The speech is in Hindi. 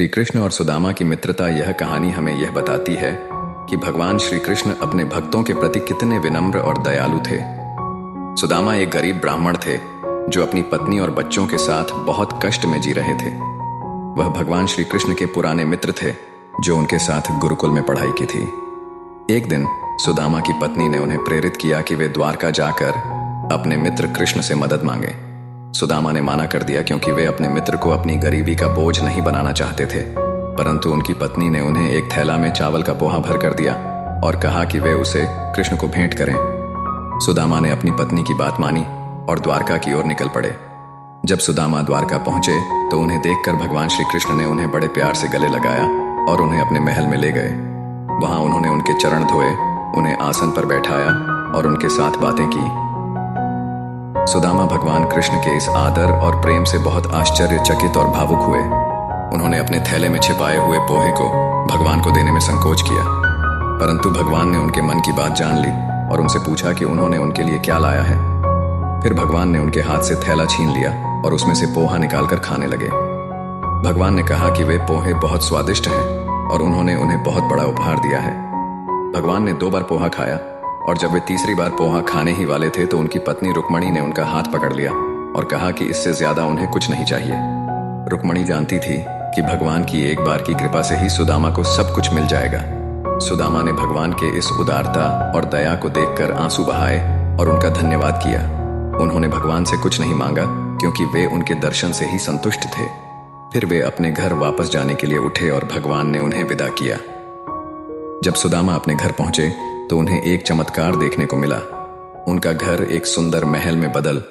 श्री कृष्ण और सुदामा की मित्रता। यह कहानी हमें यह बताती है कि भगवान श्री कृष्ण अपने भक्तों के प्रति कितने विनम्र और दयालु थे। सुदामा एक गरीब ब्राह्मण थे जो अपनी पत्नी और बच्चों के साथ बहुत कष्ट में जी रहे थे। वह भगवान श्री कृष्ण के पुराने मित्र थे जो उनके साथ गुरुकुल में पढ़ाई की थी। एक दिन सुदामा की पत्नी ने उन्हें प्रेरित किया कि वे द्वारका जाकर अपने मित्र कृष्ण से मदद मांगे। सुदामा ने माना कर दिया क्योंकि वे अपने मित्र को अपनी गरीबी का बोझ नहीं बनाना चाहते थे। परंतु उनकी पत्नी ने उन्हें एक थैला में चावल का पोहा भर कर दिया और कहा कि वे उसे कृष्ण को भेंट करें। सुदामा ने अपनी पत्नी की बात मानी और द्वारका की ओर निकल पड़े। जब सुदामा द्वारका पहुंचे तो उन्हें देखकर भगवान श्री कृष्ण ने उन्हें बड़े प्यार से गले लगाया और उन्हें अपने महल में ले गए। वहां उन्होंने उनके चरण धोए, उन्हें आसन पर बैठाया और उनके साथ बातें की। सुदामा भगवान कृष्ण के इस आदर और प्रेम से बहुत आश्चर्यचकित और भावुक हुए। उन्होंने अपने थैले में छिपाए हुए पोहे को भगवान को देने में संकोच किया, परंतु भगवान ने उनके मन की बात जान ली और उनसे पूछा कि उन्होंने उनके लिए क्या लाया है। फिर भगवान ने उनके हाथ से थैला छीन लिया और उसमें से पोहा निकालकर खाने लगे। भगवान ने कहा कि वे पोहे बहुत स्वादिष्ट हैं और उन्होंने उन्हें बहुत बड़ा उपहार दिया है। भगवान ने 2 बार पोहा खाया और जब वे तीसरी बार पोहा खाने ही वाले थे तो उनकी पत्नी रुक्मणी ने उनका हाथ पकड़ लिया और कहा कि इससे ज्यादा उन्हें कुछ नहीं चाहिए। रुक्मणी जानती थी कि भगवान की एक बार की कृपा से ही सुदामा को सब कुछ मिल जाएगा। सुदामा ने भगवान के इस उदारता और दया को देखकर आंसू बहाए और उनका धन्यवाद किया। उन्होंने भगवान से कुछ नहीं मांगा क्योंकि वे उनके दर्शन से ही संतुष्ट थे। फिर वे अपने घर वापस जाने के लिए उठे और भगवान ने उन्हें विदा किया। जब सुदामा अपने घर पहुंचे तो उन्हें एक चमत्कार देखने को मिला। उनका घर एक सुंदर महल में बदल